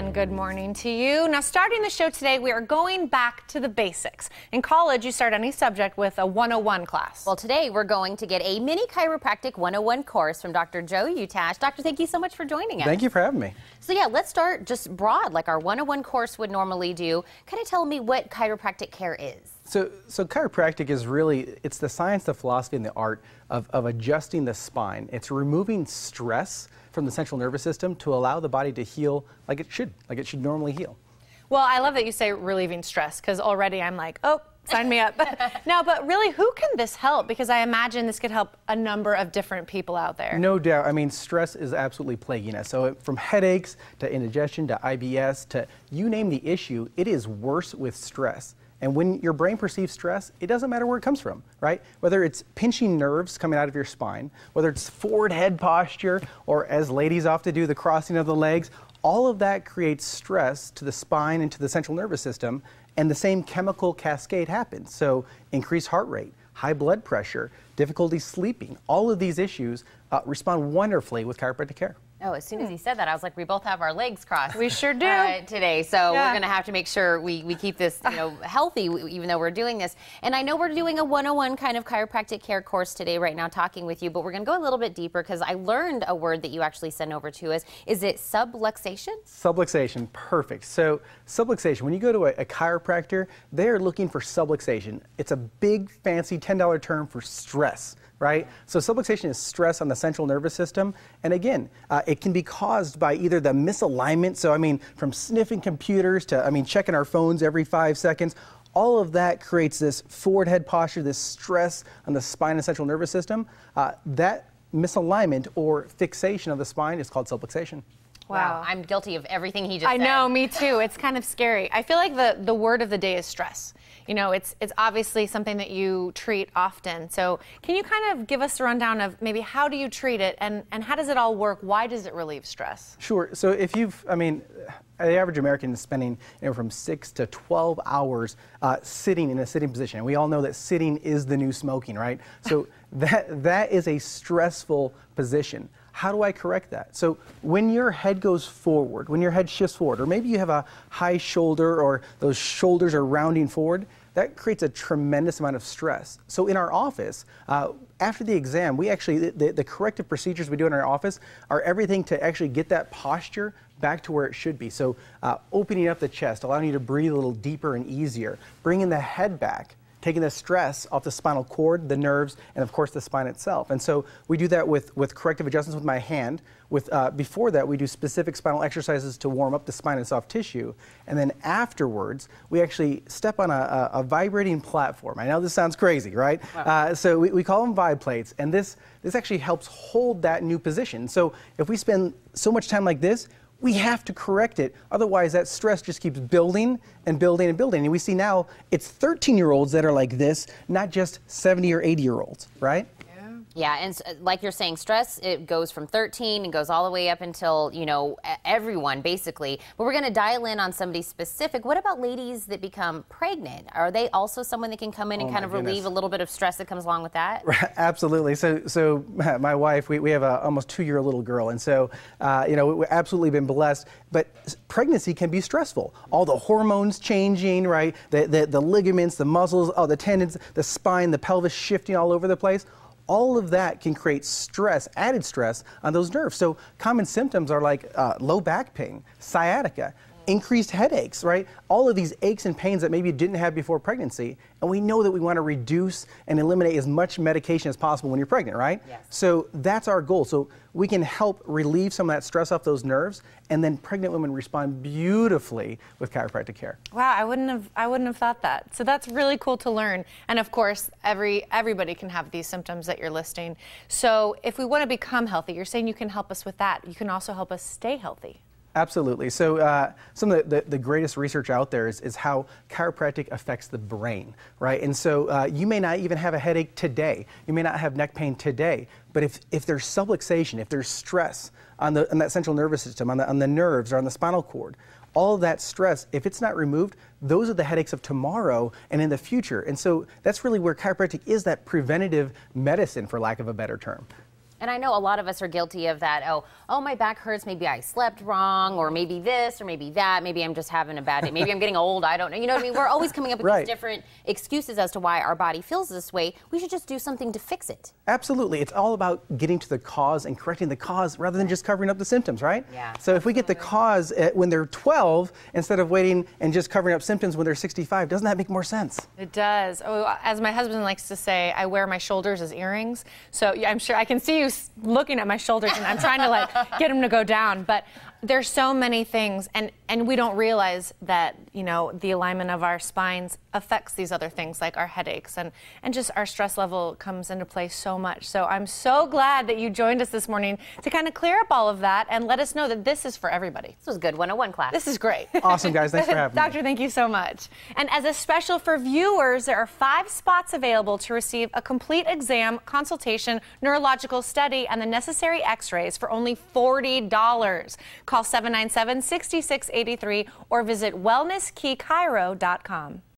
and good morning to you. Now, starting the show today, we are going back to the basics. In college, you start any subject with a 101 class. Well, today we're going to get a mini chiropractic 101 course from Dr. Joe Utash. Doctor, thank you so much for joining us. Thank you for having me. So yeah, let's start just broad, like our 101 course would normally do. Kind of tell me what chiropractic care is. So chiropractic is really, it's the science, the philosophy, and the art of adjusting the spine. It's removing stress from the central nervous system to allow the body to heal like it should normally heal. Well, I love that you say relieving stress, because already I'm like, oh, sign me up. Now, but really, who can this help? Because I imagine this could help a number of different people out there. No doubt. I mean, stress is absolutely plaguing us. So from headaches to indigestion to IBS to you name the issue, it is worse with stress. And when your brain perceives stress, it doesn't matter where it comes from, right? Whether it's pinching nerves coming out of your spine, whether it's forward head posture, or as ladies often do, the crossing of the legs, all of that creates stress to the spine and to the central nervous system, and the same chemical cascade happens. So increased heart rate, high blood pressure, difficulty sleeping, all of these issues respond wonderfully with chiropractic care. Oh, as soon as he said that, I was like, we both have our legs crossed. We sure do. Today, so we're going to have to make sure we keep this, healthy, even though we're doing this. And I know we're doing a 101 kind of chiropractic care course today, right now, talking with you, but we're going to go a little bit deeper because I learned a word that you actually sent over to us. Is it subluxation? Subluxation, perfect. So subluxation, when you go to a chiropractor, they're looking for subluxation. It's a big, fancy $10 term for stress. Right? So subluxation is stress on the central nervous system. And again, it can be caused by either the misalignment. So, I mean, from sniffing computers to, checking our phones every 5 seconds. All of that creates this forward head posture, this stress on the spine and central nervous system. That misalignment or fixation of the spine is called subluxation. Wow, I'm guilty of everything he just said. I know, me too. It's kind of scary. I feel like the word of the day is stress. It's obviously something that you treat often. So can you kind of give us a rundown of maybe how do you treat it and how does it all work? Why does it relieve stress? Sure. So if the average American is spending from 6 to 12 hours sitting in a sitting position. And we all know that sitting is the new smoking, right? So that is a stressful position. How do I correct that? So when your head goes forward, when your head shifts forward, or maybe you have a high shoulder or those shoulders are rounding forward, that creates a tremendous amount of stress. So in our office, after the exam, we actually, the corrective procedures we do in our office are everything to actually get that posture back to where it should be. So opening up the chest, allowing you to breathe a little deeper and easier, bringing the head back, taking the stress off the spinal cord, the nerves, and of course the spine itself. And so we do that with corrective adjustments with my hand. Before that, we do specific spinal exercises to warm up the spine and soft tissue. And then afterwards, we actually step on a vibrating platform. I know this sounds crazy, right? Wow. So we call them vibe plates. And this actually helps hold that new position. So if we spend so much time like this, we have to correct it. Otherwise, that stress just keeps building and building and building. And we see now it's 13-year-olds that are like this, not just 70 or 80-year-olds, right? Yeah, and like you're saying, stress, it goes from 13 and goes all the way up until, everyone, basically. But we're going to dial in on somebody specific. What about ladies that become pregnant? Are they also someone that can come in and kind of relieve a little bit of stress that comes along with that? Absolutely. So my wife, we have a almost 2-year little girl. And so, we've absolutely been blessed. But pregnancy can be stressful. All the hormones changing, right? The ligaments, the muscles, the tendons, the spine, the pelvis shifting all over the place. All of that can create stress, added stress on those nerves. So common symptoms are like low back pain, sciatica, increased headaches, right? All of these aches and pains that maybe you didn't have before pregnancy. And we know that we want to reduce and eliminate as much medication as possible when you're pregnant, right? Yes. So that's our goal. So we can help relieve some of that stress off those nerves, and then pregnant women respond beautifully with chiropractic care. Wow, I wouldn't have thought that. So that's really cool to learn. And of course, everybody can have these symptoms that you're listing. So if we want to become healthy, you're saying you can help us with that. You can also help us stay healthy. Absolutely. So some of the greatest research out there is how chiropractic affects the brain, right? And so you may not even have a headache today. You may not have neck pain today. But if there's subluxation, if there's stress on that central nervous system, on the nerves or on the spinal cord, all of that stress, if it's not removed, those are the headaches of tomorrow and in the future. And so that's really where chiropractic is, that preventative medicine, for lack of a better term. And I know a lot of us are guilty of that. Oh, my back hurts. Maybe I slept wrong, or maybe this, or maybe that. Maybe I'm just having a bad day. Maybe I'm getting old. I don't know. You know what I mean? We're always coming up with these different excuses as to why our body feels this way. We should just do something to fix it. Absolutely. It's all about getting to the cause and correcting the cause rather than just covering up the symptoms, right? Yeah. So if we get the cause when they're 12 instead of waiting and just covering up symptoms when they're 65, doesn't that make more sense? It does. Oh, as my husband likes to say, I wear my shoulders as earrings. So yeah, I'm sure I can see you looking at my shoulders, and I'm trying to like get them to go down. But there's so many things, and we don't realize that, you know, the alignment of our spines affects these other things like our headaches, and just our stress level comes into play so much. So I'm so glad that you joined us this morning to kind of clear up all of that and let us know that this is for everybody. This was good 101 class. This is great. Awesome, guys. Thanks for having me. Doctor, thank you so much. And as a special for viewers, there are 5 spots available to receive a complete exam, consultation, neurological study, and the necessary x-rays for only $40. Call 797-6683 or visit wellnesskeychiro.com.